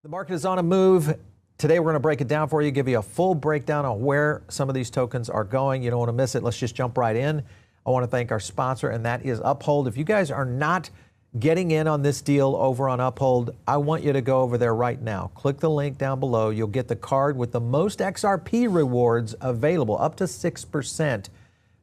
The market is on a move. Today we're going to break it down for you, give you a full breakdown on where some of these tokens are going. You don't want to miss it. Let's just jump right in. I want to thank our sponsor, and that is Uphold. If you guys are not getting in on this deal over on Uphold, I want you to go over there right now. Click the link down below. You'll get the card with the most XRP rewards available, up to 6%,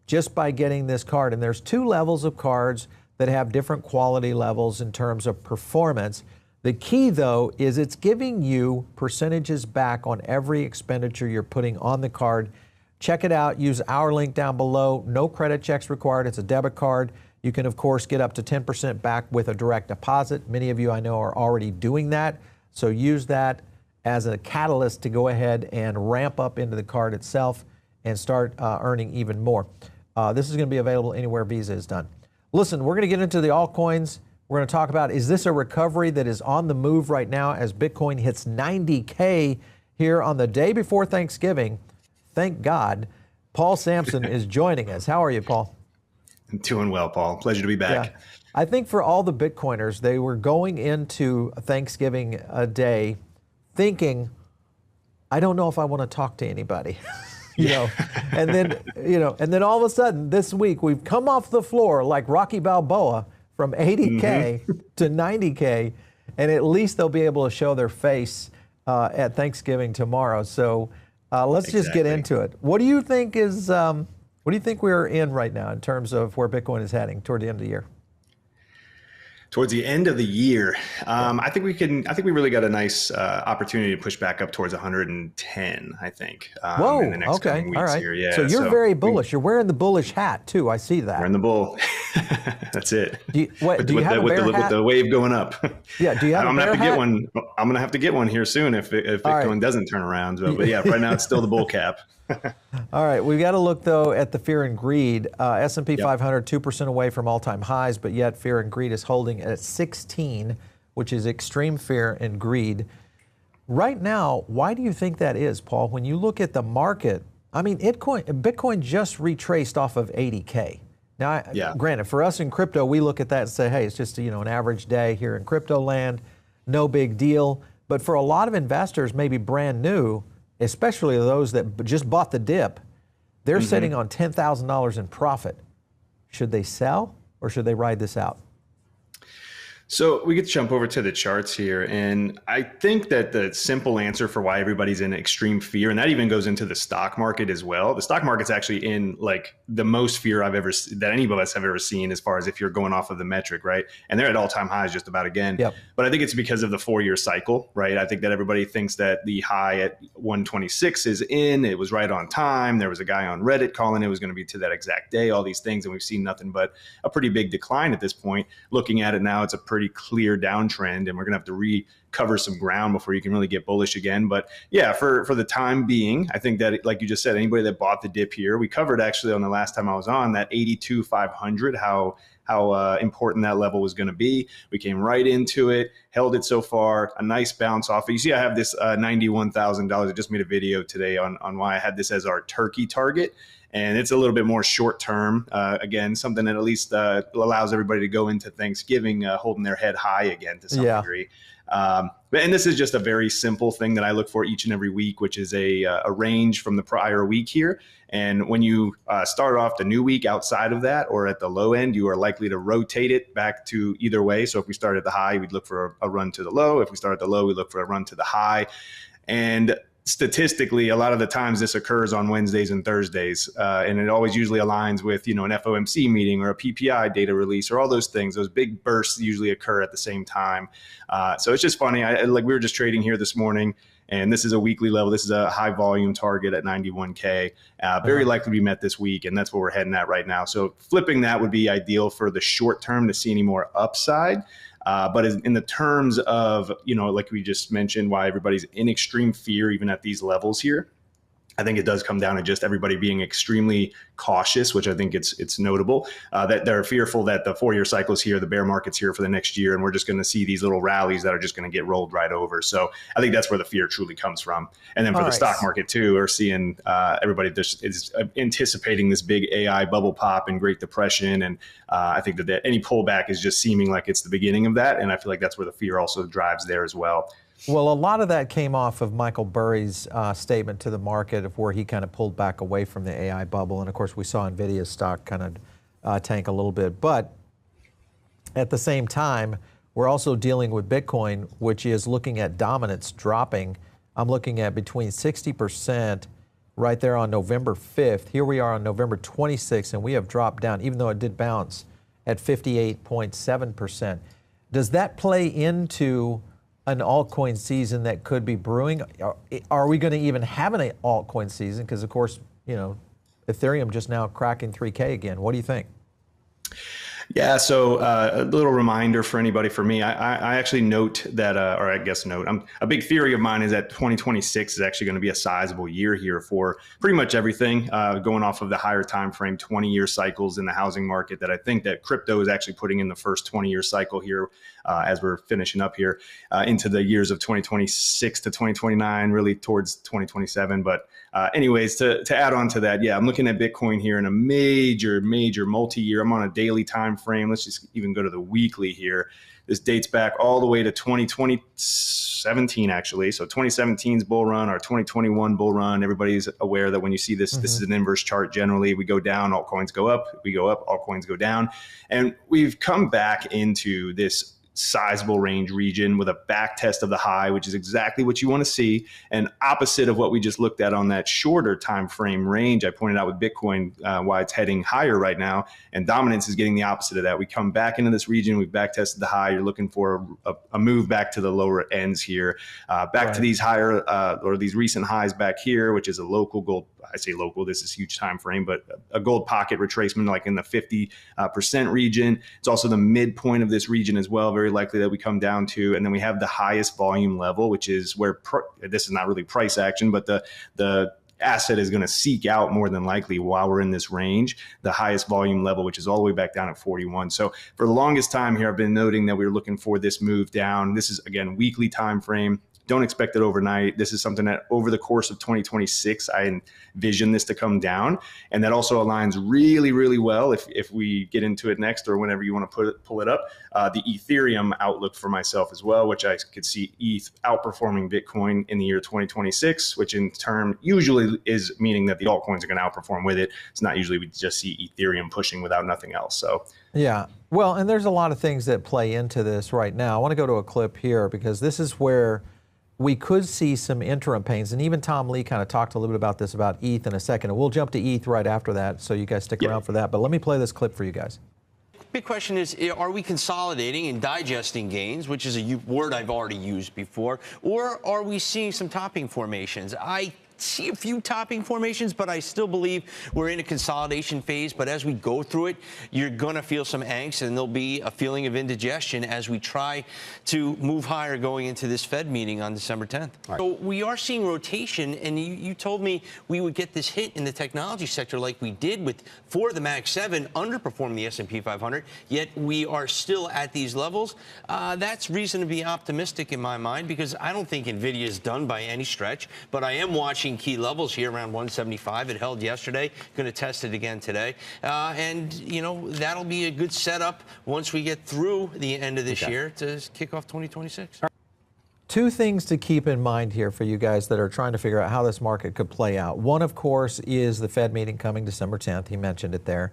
just by getting this card. And there's two levels of cards that have different quality levels in terms of performance. The key, though, is it's giving you percentages back on every expenditure you're putting on the card. Check it out. Use our link down below. No credit checks required. It's a debit card. You can, of course, get up to 10% back with a direct deposit. Many of you I know are already doing that. So use that as a catalyst to go ahead and ramp up into the card itself and start earning even more. This is going to be available anywhere Visa is done. Listen, we're going to get into the altcoins. We're going to talk about, is this a recovery that is on the move right now as Bitcoin hits 90K here on the day before Thanksgiving? Thank God. Paul Sampson is joining us. How are you, Paul? I'm doing well, Paul. Pleasure to be back. Yeah. I think for all the Bitcoiners, they were going into Thanksgiving day thinking, I don't know if I want to talk to anybody. And then all of a sudden this week we've come off the floor like Rocky Balboa from 80K to 90K, and at least they'll be able to show their face at Thanksgiving tomorrow. So let's just get into it. What do you think is, what do you think we're in right now in terms of where Bitcoin is heading toward the end of the year? Towards the end of the year, I think we really got a nice opportunity to push back up towards 110, I think. Whoa, in the next okay, coming weeks all right. here. Yeah, so you're very bullish. You're wearing the bullish hat too. I see that. We're in the bull. That's it. Do you have a bear hat? With the wave going up. Yeah, do you have I'm a bear hat? I'm gonna have to get one here soon if Bitcoin doesn't turn around. But yeah, right now it's still the bull cap. All right, we've got to look, though, at the fear and greed. S&P 500, 2% away from all-time highs, but yet fear and greed is holding at 16, which is extreme fear and greed. Right now, why do you think that is, Paul? When you look at the market, I mean, Bitcoin just retraced off of 80K. Now, granted, for us in crypto, we look at that and say, hey, it's just an average day here in crypto land, no big deal. But for a lot of investors, maybe brand new, especially those that just bought the dip, they're sitting on $10,000 in profit. Should they sell or should they ride this out? So we get to jump over to the charts here. And I think that the simple answer for why everybody's in extreme fear, and that even goes into the stock market as well. The stock market's actually in like the most fear that any of us have ever seen as far as if you're going off of the metric, right? And they're at all-time highs just about again. Yep. But I think it's because of the 4-year cycle, right? I think that everybody thinks that the high at 126 is in. It was right on time. There was a guy on Reddit calling it was going to be to that exact day, all these things. And we've seen nothing but a pretty big decline at this point. Looking at it now, it's a pretty clear downtrend, and we're going to have to recover some ground before you can really get bullish again. But yeah, for the time being, I think that, like you just said, anybody that bought the dip here, we covered actually on the last time I was on that 82,500, how important that level was going to be. We came right into it, held it so far, a nice bounce off. You see, I have this $91,000. I just made a video today on why I had this as our turkey target. And it's a little bit more short term. Again, something that at least allows everybody to go into Thanksgiving holding their head high again to some degree. And this is just a very simple thing that I look for each and every week, which is a range from the prior week here. And when you start off the new week outside of that or at the low end, you are likely to rotate it back to either way. So if we start at the high, we'd look for a run to the low. If we start at the low, we look for a run to the high. And statistically, a lot of the times this occurs on Wednesdays and Thursdays, and it always usually aligns with, an FOMC meeting or a PPI data release or all those things. Those big bursts usually occur at the same time. So it's just funny. We were just trading here this morning, and this is a weekly level. This is a high volume target at 91K, very likely to be met this week, and that's what we're heading at right now. So flipping that would be ideal for the short term to see any more upside. But in the terms of, like we just mentioned, why everybody's in extreme fear, even at these levels here, I think it does come down to just everybody being extremely cautious, which I think it's notable that they're fearful that the 4-year cycle's here, the bear market's here for the next year, and we're just going to see these little rallies that are just going to get rolled right over. So I think that's where the fear truly comes from. And then for the stock market too, we're seeing everybody just is anticipating this big AI bubble pop and Great Depression, and I think that any pullback is just seeming like it's the beginning of that, and I feel like that's where the fear also drives there as well. Well, a lot of that came off of Michael Burry's statement to the market of where he kind of pulled back away from the AI bubble. And of course, we saw NVIDIA's stock kind of tank a little bit. But at the same time, we're also dealing with Bitcoin, which is looking at dominance dropping. I'm looking at between 60% right there on November 5th. Here we are on November 26th, and we have dropped down, even though it did bounce, at 58.7%. Does that play into an altcoin season that could be brewing? Are we going to even have an altcoin season? Because, of course, you know, Ethereum just now cracking 3K again. What do you think? Yeah, so a little reminder for anybody, for me, I actually note that, or I guess note, a big theory of mine is that 2026 is actually going to be a sizable year here for pretty much everything, going off of the higher time frame, 20-year cycles in the housing market, that I think that crypto is actually putting in the first 20-year cycle here as we're finishing up here into the years of 2026 to 2029, really towards 2027. But anyways, to add on to that, yeah, I'm looking at Bitcoin here in a major multi-year. I'm on a daily time frame. Let's just even go to the weekly here. This dates back all the way to 2017, actually. So 2017's bull run, our 2021 bull run. Everybody's aware that when you see this, this is an inverse chart. Generally, we go down, altcoins go up. We go up, altcoins go down. And we've come back into this sizable range region with a back test of the high, which is exactly what you want to see, and opposite of what we just looked at on that shorter time frame range. I pointed out with Bitcoin why it's heading higher right now, and dominance is getting the opposite of that. We come back into this region, we've back tested the high. You're looking for a move back to the lower ends here, back to these higher or these recent highs back here, which is a local gold. I say local, this is huge time frame, but a gold pocket retracement like in the 50% region. It's also the midpoint of this region as well, very likely that we come down to. And then we have the highest volume level, which is where this is not really price action, but the asset is going to seek out more than likely while we're in this range, the highest volume level, which is all the way back down at 41. So for the longest time here, I've been noting that we were looking for this move down. This is, again, weekly time frame. Don't expect it overnight. This is something that over the course of 2026, I envision this to come down. And that also aligns really well, if we get into it next or whenever you want to pull it up, the Ethereum outlook for myself as well, which I could see ETH outperforming Bitcoin in the year 2026, which in turn usually is meaning that the altcoins are going to outperform with it. It's not usually we just see Ethereum pushing without nothing else. So yeah, well, and there's a lot of things that play into this right now. I want to go to a clip here because this is where we could see some interim pains. And even Tom Lee kind of talked a little bit about this, about ETH in a second. And we'll jump to ETH right after that, so you guys stick around for that. But let me play this clip for you guys. Big question is, are we consolidating and digesting gains, which is a word I've already used before, or are we seeing some topping formations? I see a few topping formations, but I still believe we're in a consolidation phase. But as we go through it, you're going to feel some angst, and there'll be a feeling of indigestion as we try to move higher going into this Fed meeting on December 10th. Right. So we are seeing rotation, and you told me we would get this hit in the technology sector like we did for the Mag 7, underperforming the S&P 500, yet we are still at these levels. That's reason to be optimistic in my mind, because I don't think NVIDIA is done by any stretch, but I am watching key levels here around 175. It held yesterday. Going to test it again today. And, you know, that'll be a good setup once we get through the end of this year to kick off 2026. Two things to keep in mind here for you guys that are trying to figure out how this market could play out. One, of course, is the Fed meeting coming December 10th. He mentioned it there.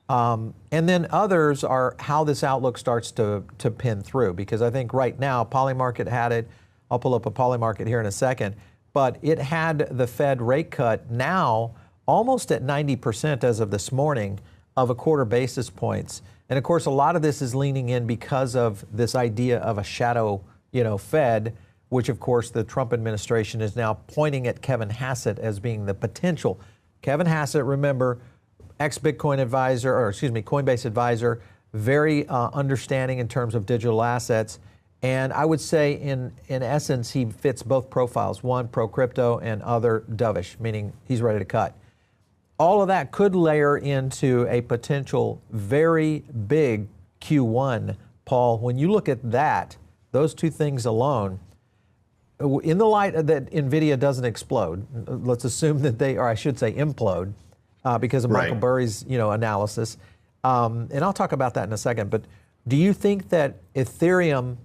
And then others are how this outlook starts to pin through, because I think right now, Polymarket had it. I'll pull up a Polymarket here in a second. But it had the Fed rate cut now almost at 90% as of this morning of a quarter basis points. And of course, a lot of this is leaning in because of this idea of a shadow, Fed, which of course the Trump administration is now pointing at Kevin Hassett as being the potential. Kevin Hassett, remember, ex-Bitcoin advisor, or excuse me, Coinbase advisor, very understanding in terms of digital assets. And I would say, in essence, he fits both profiles, one pro-crypto and other dovish, meaning he's ready to cut. All of that could layer into a potential very big Q1, Paul. When you look at that, those two things alone, in the light that NVIDIA doesn't explode, let's assume that they, or I should say implode, because of Michael Burry's analysis. And I'll talk about that in a second. But do you think that Ethereum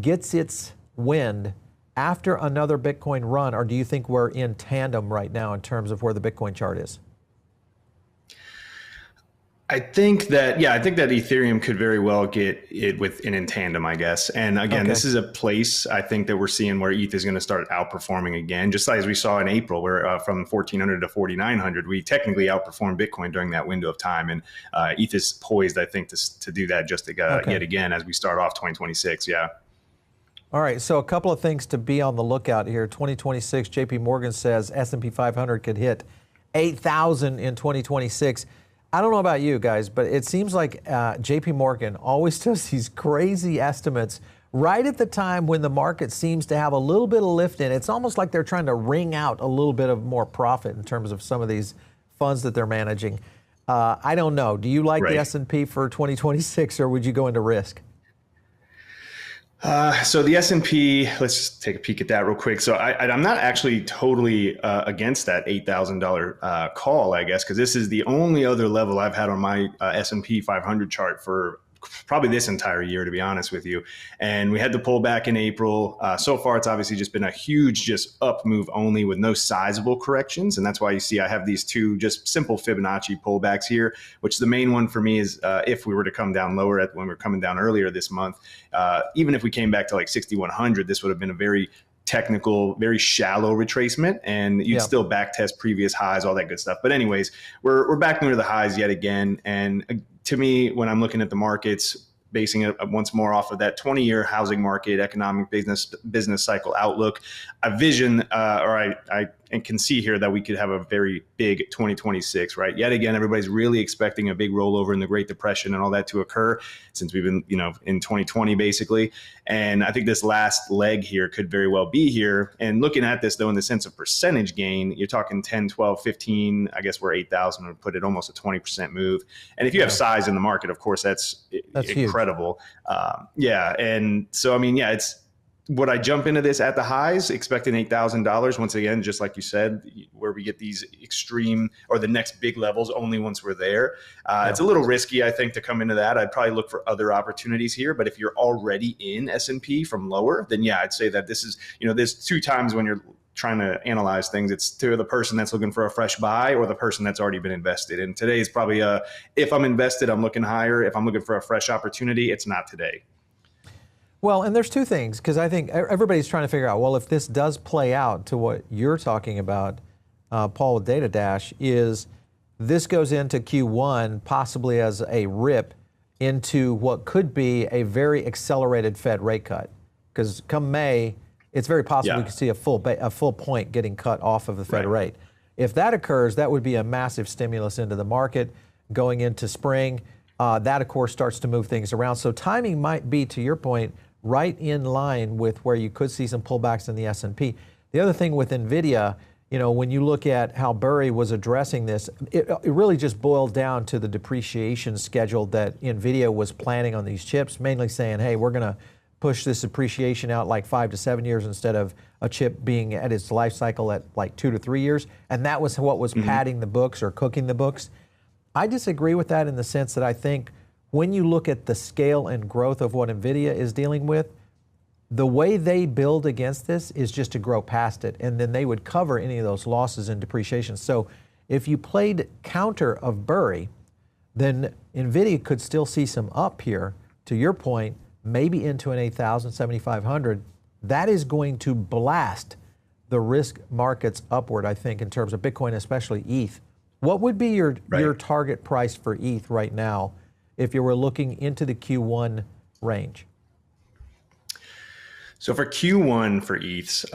gets its wind after another Bitcoin run, or do you think we're in tandem right now in terms of where the Bitcoin chart is? I think that Ethereum could very well get it in tandem, I guess. And again, This is a place I think that we're seeing where ETH is going to start outperforming again, just as we saw in April, where from 1,400 to 4,900, we technically outperformed Bitcoin during that window of time. And ETH is poised, I think, to do that just yet again as we start off 2026. Yeah. All right, so a couple of things to be on the lookout here. 2026, JP Morgan says S&P 500 could hit 8,000 in 2026. I don't know about you guys, but it seems like JP Morgan always does these crazy estimates right at the time when the market seems to have a little bit of lift in. It's almost like they're trying to wring out a little bit of more profit in terms of some of these funds that they're managing. I don't know. Do you like the S&P for 2026, or would you go into risk? So the S&P, let's just take a peek at that real quick. So I'm not actually totally against that $8,000 call, I guess, because this is the only other level I've had on my S&P 500 chart for probably this entire year, to be honest with you. And we had the pullback in April. So far, it's obviously just been a huge just up move only with no sizable corrections. And that's why you see I have these two just simple Fibonacci pullbacks here, which the main one for me is if we were to come down lower when we were coming down earlier this month, even if we came back to like 6,100, this would have been a very technical, very shallow retracement, and you'd still back test previous highs, all that good stuff. But anyways, we're back near the highs yet again. And to me, when I'm looking at the markets, basing it once more off of that 20-year housing market, economic business cycle outlook, I vision, I can see here that we could have a very big 2026, right? Yet again, everybody's really expecting a big rollover in the Great Depression and all that to occur since we've been, in 2020, basically. And I think this last leg here could very well be here. And looking at this, though, in the sense of percentage gain, you're talking 10, 12, 15, I guess we're 8,000 would put it almost a 20% move. And if you have size in the market, of course, that's incredible. And so, I mean, would I jump into this at the highs, expecting $8,000? Once again, just like you said, where we get these extreme or the next big levels only once we're there. It's a little risky, I think, to come into that. I'd probably look for other opportunities here. But if you're already in S&P from lower, then I'd say that this is, there's two times when you're trying to analyze things. It's to the person that's looking for a fresh buy or the person that's already been invested. And today is probably if I'm invested, I'm looking higher. If I'm looking for a fresh opportunity, it's not today. Well, and there's two things, because I think everybody's trying to figure out, well, if this does play out to what you're talking about, Paul, with Data Dash, is this goes into Q1 possibly as a rip into what could be a very accelerated Fed rate cut. Because come May, it's very possible we could see a full point getting cut off of the Fed rate. If that occurs, that would be a massive stimulus into the market going into spring. That, of course, starts to move things around. So timing might be, to your point, right in line with where you could see some pullbacks in the S&P. The other thing with NVIDIA, when you look at how Burry was addressing this, it really just boiled down to the depreciation schedule that NVIDIA was planning on these chips, mainly saying, hey, we're going to push this depreciation out like 5 to 7 years instead of a chip being at its life cycle at like 2 to 3 years. And that was what was padding the books or cooking the books. I disagree with that in the sense that I think when you look at the scale and growth of what NVIDIA is dealing with, the way they build against this is just to grow past it, and then they would cover any of those losses and depreciation. So if you played counter of Burry, then NVIDIA could still see some up here, to your point, maybe into an 8,000, 7,500. That is going to blast the risk markets upward, I think, in terms of Bitcoin, especially ETH. What would be your target price for ETH right now if you were looking into the Q1 range? So for Q1 for ETHs,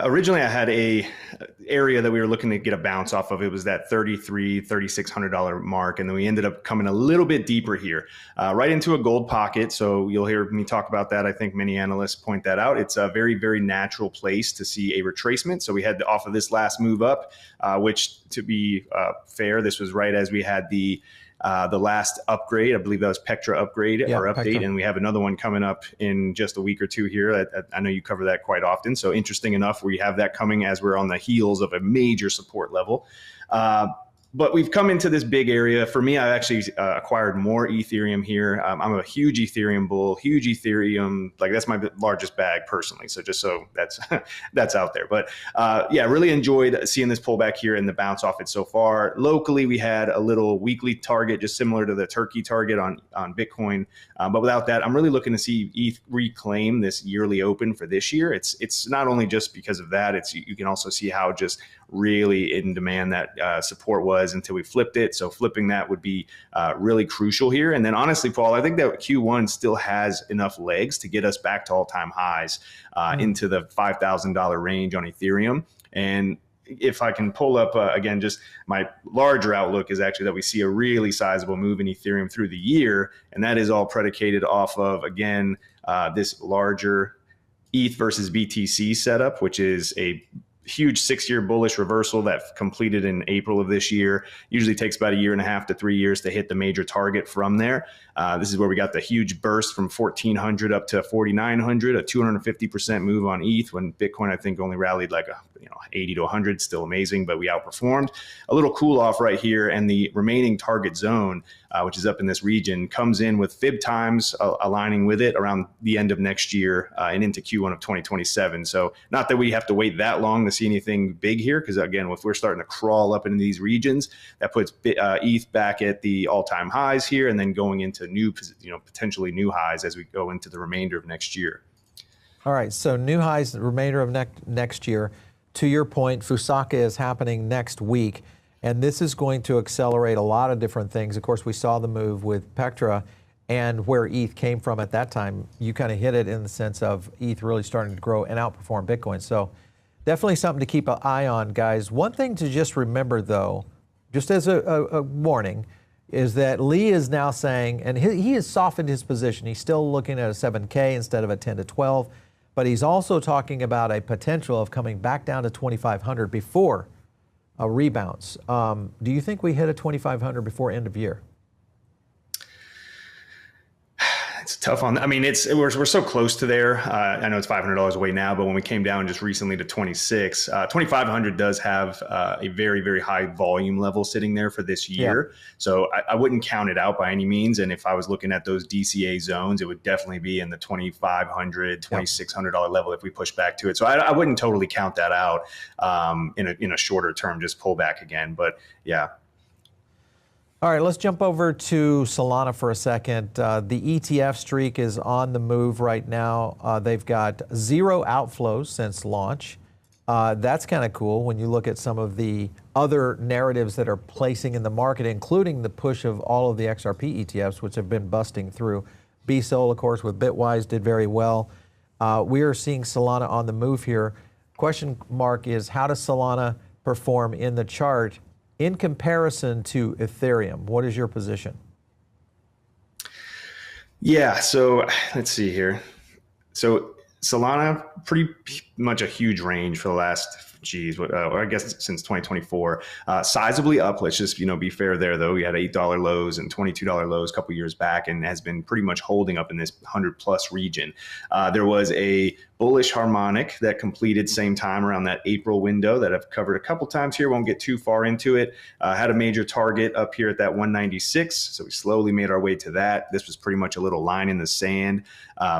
originally I had a area that we were looking to get a bounce off of. It was that $3,600 mark. And then we ended up coming a little bit deeper here, right into a gold pocket. So you'll hear me talk about that. I think many analysts point that out. It's a very, very natural place to see a retracement. So we had off of this last move up, which, to be fair, this was right as we had the last upgrade. I believe that was Pectra upgrade or update. Pectra. And we have another one coming up in just a week or two here. I know you cover that quite often. So interesting enough, we have that coming as we're on the heels of a major support level. But we've come into this big area. For me, I actually acquired more Ethereum here. I'm a huge Ethereum bull, huge Ethereum. Like that's my largest bag personally. So just so that's that's out there. But yeah, really enjoyed seeing this pullback here and the bounce off it so far. Locally, we had a little weekly target, just similar to the turkey target on Bitcoin. But without that, I'm really looking to see ETH reclaim this yearly open for this year. It's not only just because of that. It's you can also see how just really in demand that support was until we flipped it. So flipping that would be really crucial here. And then honestly, Paul, I think that Q1 still has enough legs to get us back to all-time highs into the $5,000 range on Ethereum. And if I can pull up, again, just my larger outlook is actually that we see a really sizable move in Ethereum through the year. And that is all predicated off of, again, this larger ETH versus BTC setup, which is a huge 6-year bullish reversal that completed in April of this year. Usually takes about 1.5 to 3 years to hit the major target from there. This is where we got the huge burst from 1,400 up to 4,900, a 250% move on ETH when Bitcoin, I think, only rallied like 80 to 100, still amazing, but we outperformed. A little cool off right here, and the remaining target zone, which is up in this region, comes in with fib times aligning with it around the end of next year and into Q1 of 2027. So not that we have to wait that long to see anything big here, because again, if we're starting to crawl up into these regions, that puts ETH back at the all-time highs here, and then going into new, potentially new highs as we go into the remainder of next year. All right, so new highs the remainder of next year. To your point, Fusaka is happening next week, and this is going to accelerate a lot of different things. Of course, we saw the move with Pectra and where ETH came from at that time. You kind of hit it in the sense of ETH really starting to grow and outperform Bitcoin. So definitely something to keep an eye on, guys. One thing to just remember, though, just as a warning, is that Lee is now saying, and he has softened his position. He's still looking at a 7K instead of a 10 to 12. But he's also talking about a potential of coming back down to 2,500 before a rebalance. Do you think we hit a 2,500 before end of year? It's tough on. I mean, we're so close to there. I know it's $500 away now, but when we came down just recently to 26, 2,500 does have a very, very high volume level sitting there for this year. Yeah. So I wouldn't count it out by any means. And if I was looking at those DCA zones, it would definitely be in the $2,500, $2,600 level if we push back to it. So I wouldn't totally count that out in a shorter term, just pull back again. But yeah. All right, let's jump over to Solana for a second. The ETF streak is on the move right now. They've got 0 outflows since launch. That's kind of cool when you look at some of the other narratives that are placing in the market, including the push of all of the XRP ETFs, which have been busting through. BSOL, of course, with Bitwise did very well. We are seeing Solana on the move here. Question mark is, how does Solana perform in the chart in comparison to Ethereum? What is your position? Yeah, so let's see here. So Solana, pretty much a huge range for the last, I guess since 2024. Sizably up, let's just be fair there though. We had $8 lows and $22 lows a couple years back, and has been pretty much holding up in this 100+ region. There was a bullish harmonic that completed same time around that April window that I've covered a couple times here. Won't get too far into it. Had a major target up here at that 196. So we slowly made our way to that. This was pretty much a little line in the sand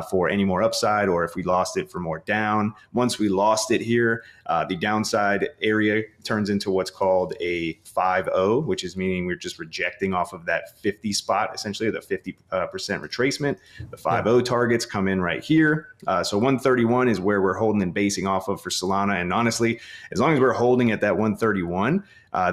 for any more upside, or if we lost it for more down. Once we lost it here, the downside area turns into what's called a 5-0, which is meaning we're just rejecting off of that 50 spot, essentially the 50% retracement. The 5-0 targets come in right here. So 131 is where we're holding and basing off of for Solana. And honestly, as long as we're holding at that 131,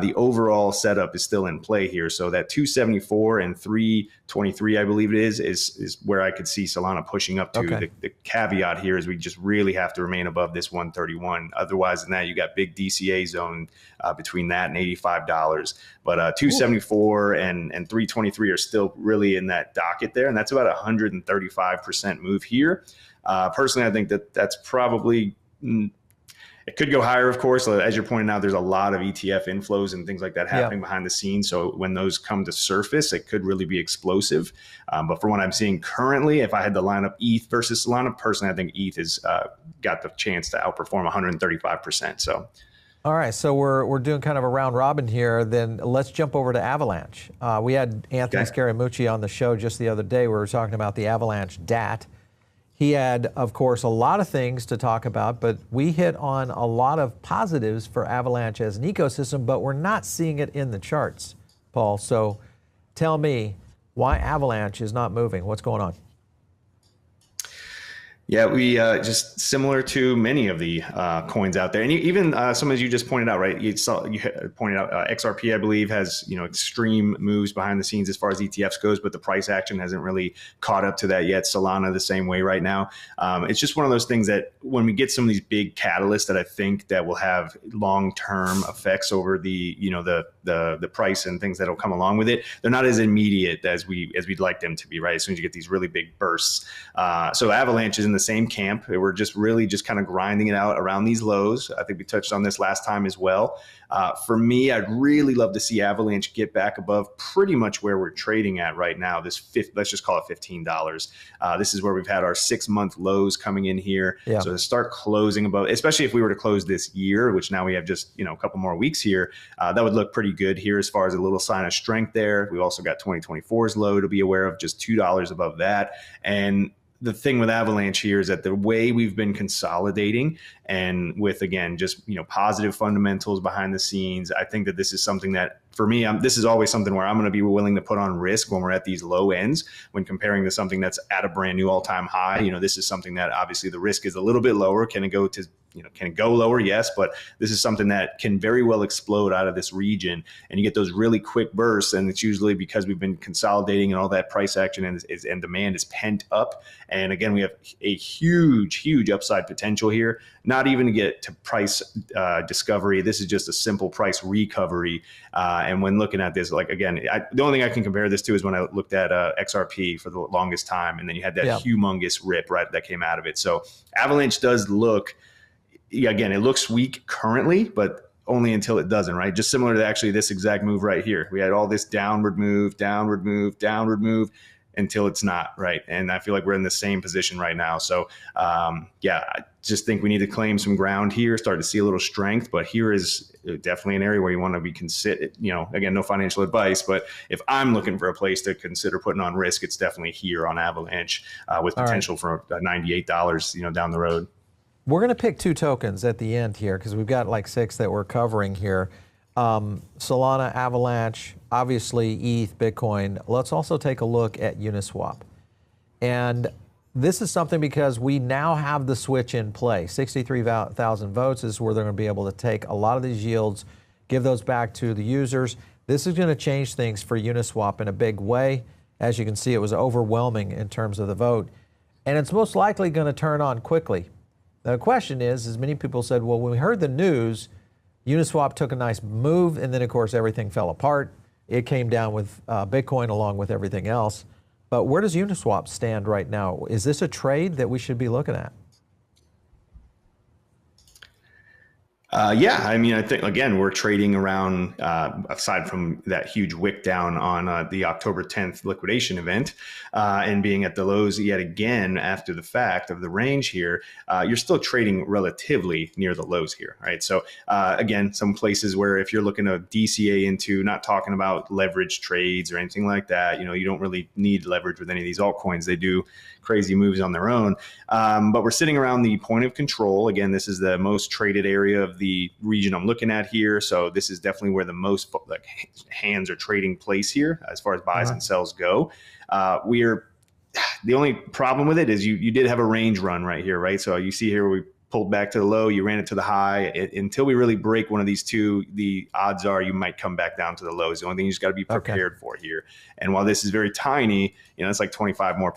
the overall setup is still in play here. So that 274 and 323, I believe it is where I could see Solana pushing up to. Okay. The caveat here is we just really have to remain above this 131. Otherwise than that, you got big DCA zone between that and $85. But 274 and 323 are still really in that docket there. And that's about 135% move here. Personally, I think that's probably... It could go higher, of course. As you're pointing out, there's a lot of ETF inflows and things like that happening behind the scenes. So when those come to surface, it could really be explosive. But from what I'm seeing currently, if I had to line up ETH versus Solana, personally, I think ETH has got the chance to outperform 135%. So, All right, so we're doing kind of a round robin here. Then let's jump over to Avalanche. We had Anthony Scaramucci on the show just the other day. We were talking about the Avalanche DAT. He had, of course, a lot of things to talk about, but we hit on a lot of positives for Avalanche as an ecosystem, but we're not seeing it in the charts, Paul. So tell me why Avalanche is not moving. What's going on? Yeah, we just similar to many of the coins out there, and even some as you just pointed out, right? You pointed out XRP, I believe, has extreme moves behind the scenes as far as ETFs goes, but the price action hasn't really caught up to that yet. Solana the same way right now. It's just one of those things that when we get some of these big catalysts that I think that will have long term effects over the the price and things that will come along with it, they're not as immediate as we'd like them to be, right? As soon as you get these really big bursts, so Avalanche is in the same camp. We're just really just kind of grinding it out around these lows. I think we touched on this last time as well. For me, I'd really love to see Avalanche get back above pretty much where we're trading at right now. Let's just call it $15. This is where we've had our 6-month lows coming in here. Yeah. So to start closing above, especially if we were to close this year, which now we have just a couple more weeks here, that would look pretty good here as far as a little sign of strength there. We've also got 2024's low to be aware of, just $2 above that. And the thing with Avalanche here is that the way we've been consolidating and with, again, just, positive fundamentals behind the scenes, I think that this is something that for me, this is always something where I'm going to be willing to put on risk when we're at these low ends, when comparing to something that's at a brand new all-time high. This is something that obviously the risk is a little bit lower. Can it go lower? Yes, but this is something that can very well explode out of this region, and you get those really quick bursts, and it's usually because we've been consolidating and all that price action and demand is pent up. And again, we have a huge upside potential here. Not even to get to price discovery. This is just a simple price recovery. And when looking at this, like, again, the only thing I can compare this to is when I looked at XRP for the longest time, and then you had that humongous rip right that came out of it. So Avalanche does look, again, it looks weak currently, but only until it doesn't, right? Just similar to actually this exact move right here. We had all this downward move, until it's not, right? And I feel like we're in the same position right now. So I just think we need to claim some ground here, start to see a little strength. But here is definitely an area where you want to be considered, again, no financial advice, but if I'm looking for a place to consider putting on risk, it's definitely here on Avalanche with potential for $98, down the road. We're going to pick 2 tokens at the end here because we've got like 6 that we're covering here. Solana, Avalanche, obviously ETH, Bitcoin. Let's also take a look at Uniswap. And this is something because we now have the switch in play. 63,000 votes is where they're going to be able to take a lot of these yields, give those back to the users. This is going to change things for Uniswap in a big way. As you can see, it was overwhelming in terms of the vote. And it's most likely going to turn on quickly. The question is, as many people said, well, when we heard the news, Uniswap took a nice move, and then, of course, everything fell apart. It came down with Bitcoin along with everything else. But where does Uniswap stand right now? Is this a trade that we should be looking at? I think, again, we're trading around, aside from that huge wick down on the October 10th liquidation event and being at the lows yet again after the fact of the range here, you're still trading relatively near the lows here, right? So again, some places where if you're looking to DCA into, not talking about leverage trades or anything like that, you don't really need leverage with any of these altcoins. They do crazy moves on their own. But we're sitting around the point of control. Again, this is the most traded area of the region I'm looking at here. So this is definitely where the most hands are trading place here as far as buys and sells go. The only problem with it is you did have a range run right here, right? So you see here we pulled back to the low, you ran it to the high. Until we really break one of these two, the odds are you might come back down to the lows. The only thing you just got to be prepared for here. And while this is very tiny, it's like 25% more.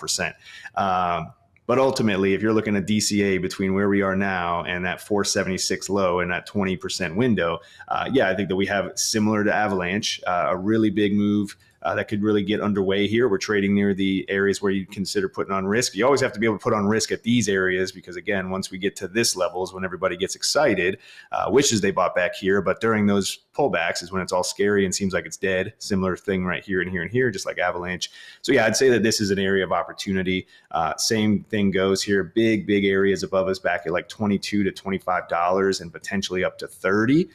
But ultimately, if you're looking at DCA between where we are now and that 476 low and that 20% window, I think that we have, similar to Avalanche, a really big move that could really get underway here. We're trading near the areas where you consider putting on risk. You always have to be able to put on risk at these areas because, again, once we get to this level is when everybody gets excited, wishes they bought back here. But during those pullbacks is when it's all scary and seems like it's dead. Similar thing right here and here and here, just like Avalanche. So yeah, I'd say that this is an area of opportunity. Same thing goes here. Big areas above us back at like $22 to $25 and potentially up to 30.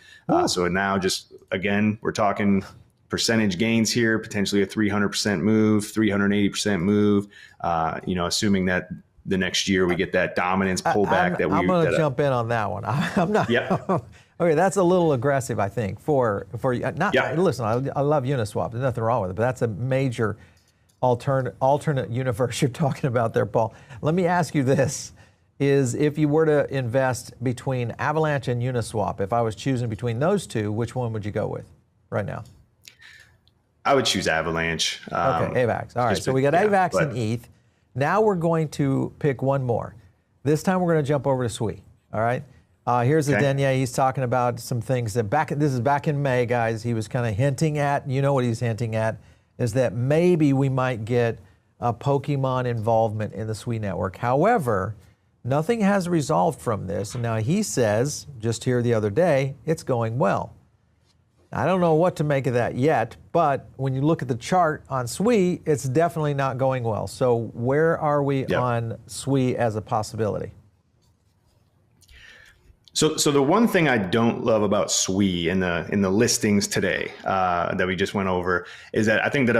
So now just, again, we're talking percentage gains here, potentially a 300% move, 380% move, assuming that the next year we get that dominance pullback. I'm going to jump in on that one. I'm not. Yeah. Okay, that's a little aggressive, I think. Listen, I love Uniswap. There's nothing wrong with it, but that's a major alternate universe you're talking about there, Paul. Let me ask you this: is if you were to invest between Avalanche and Uniswap, if I was choosing between those two, which one would you go with right now? I would choose Avalanche. Okay, AVAX. All right, so we got AVAX and ETH. Now we're going to pick one more. This time we're going to jump over to SWI. All right. Here's Adenia. He's talking about some things that this is back in May, guys. He was kind of hinting at, what he's hinting at, is that maybe we might get a Pokemon involvement in the SWI network. However, nothing has resolved from this. And now he says, just here the other day, it's going well. I don't know what to make of that yet, but when you look at the chart on SWI, it's definitely not going well. So where are we on SWI as a possibility? So the one thing I don't love about SWI in the listings today that we just went over is that I think that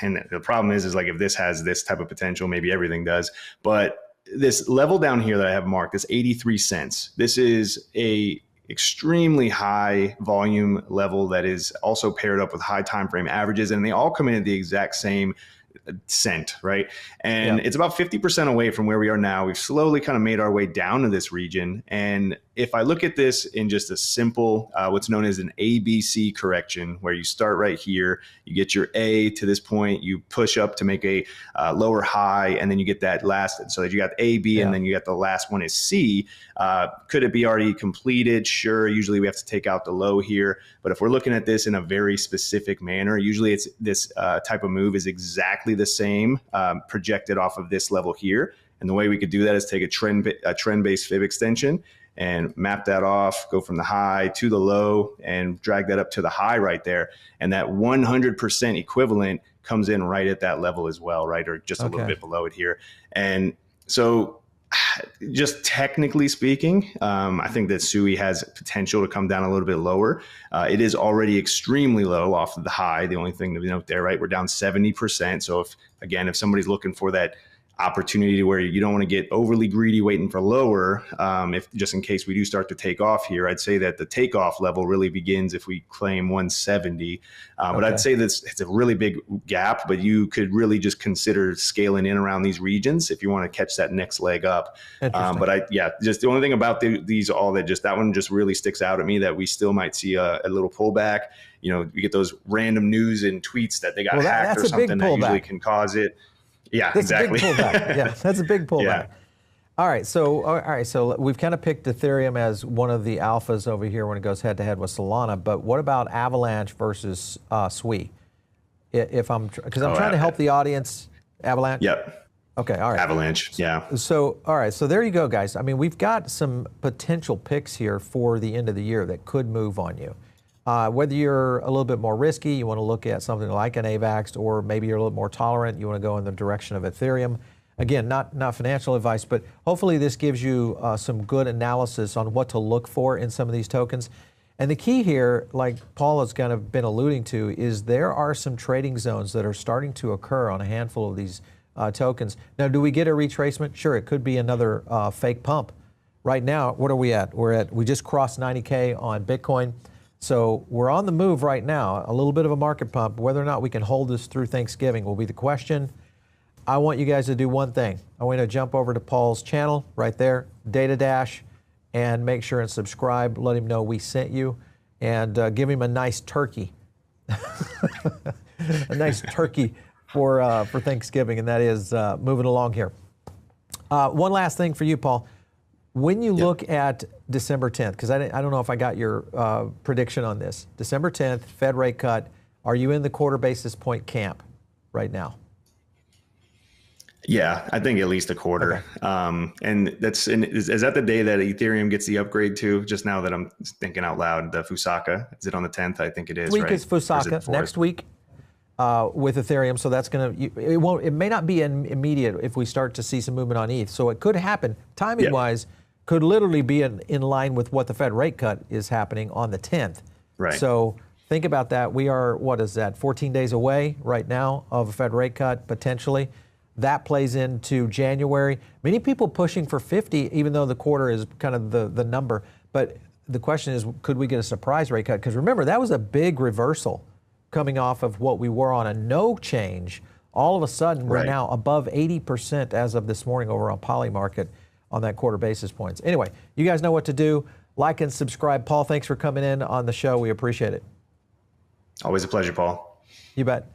and the problem is like if this has this type of potential, maybe everything does. But this level down here that I have marked, this 83 cents, this is a extremely high volume level that is also paired up with high time frame averages, and they all come in at the exact same cent, right? And it's about 50% away from where we are now. We've slowly kind of made our way down to this region. And if I look at this in just a simple, what's known as an ABC correction, where you start right here, you get your A to this point, you push up to make a lower high, and then you get that last, so that you got A, B, and then you got the last one is C. Could it be already completed? Sure. Usually we have to take out the low here. But if we're looking at this in a very specific manner, usually it's this type of move is exactly the same projected off of this level here. And the way we could do that is take a trend-based fib extension and map that off, go from the high to the low and drag that up to the high right there. And that 100% equivalent comes in right at that level as well, right? Or just a little bit below it here. And so just technically speaking, I think that SUI has potential to come down a little bit lower. It is already extremely low off of the high. The only thing to note there, right? We're down 70%. So if somebody's looking for that opportunity where you don't want to get overly greedy waiting for lower, if just in case we do start to take off here, I'd say that the takeoff level really begins if we claim 170. But I'd say this it's a really big gap, but you could really just consider scaling in around these regions if you want to catch that next leg up. But just the only thing about these all that one just really sticks out at me that we still might see a little pullback. You get those random news and tweets that they got hacked or something that usually can cause it. Yeah, that's exactly. A big pullback. Yeah, that's a big pullback. All right, so we've kind of picked Ethereum as one of the alphas over here when it goes head to head with Solana. But what about Avalanche versus SWI? Because I'm trying to help the audience. Avalanche. Yep. Okay. All right. Avalanche. Yeah. So all right. So there you go, guys. I mean, we've got some potential picks here for the end of the year that could move on you. Whether you're a little bit more risky, you want to look at something like an AVAX, or maybe you're a little more tolerant, you want to go in the direction of Ethereum. Again, not financial advice, but hopefully this gives you some good analysis on what to look for in some of these tokens. And the key here, like Paul has kind of been alluding to, is there are some trading zones that are starting to occur on a handful of these tokens. Now, do we get a retracement? Sure, it could be another fake pump. Right now, what are we at? We just crossed 90K on Bitcoin. So we're on the move right now, a little bit of a market pump. Whether or not we can hold this through Thanksgiving will be the question. I want you guys to do one thing. I want you to jump over to Paul's channel right there, Data Dash, and make sure and subscribe. Let him know we sent you, and give him a nice turkey. A nice turkey for Thanksgiving, and that is moving along here. One last thing for you, Paul. When you look at December 10th, because I don't know if I got your prediction on this. December 10th, Fed rate cut. Are you in the quarter basis point camp right now? Yeah, I think at least a quarter. Okay. And is that the day that Ethereum gets the upgrade to? Just now that I'm thinking out loud, the Fusaka, is it on the 10th? I think it is. Next week right? is Fusaka. Next week with Ethereum. So that's going to, it may not be immediate if we start to see some movement on ETH. So it could happen timing wise, could literally be in line with what the Fed rate cut is happening on the 10th. Right. So think about that. We are, what is that, 14 days away right now of a Fed rate cut potentially. That plays into January. Many people pushing for 50, even though the quarter is kind of the number. But the question is, could we get a surprise rate cut? Because remember, that was a big reversal coming off of what we were on a no change. All of a sudden, we're now above 80% as of this morning over on Polymarket on that quarter basis points. Anyway, you guys know what to do. Like and subscribe. Paul, thanks for coming in on the show. We appreciate it. Always a pleasure, Paul. You bet.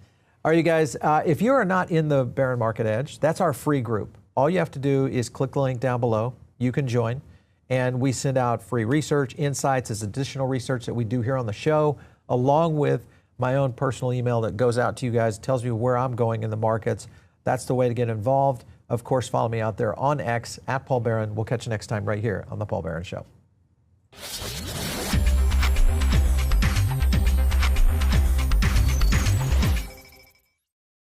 All right, you guys, if you are not in the Bear Market Edge, that's our free group. All you have to do is click the link down below. You can join, and we send out free research, insights, as additional research that we do here on the show, along with my own personal email that goes out to you guys. It tells me where I'm going in the markets. That's the way to get involved. Of course, follow me out there on X, @Paul Barron. We'll catch you next time right here on The Paul Barron Show.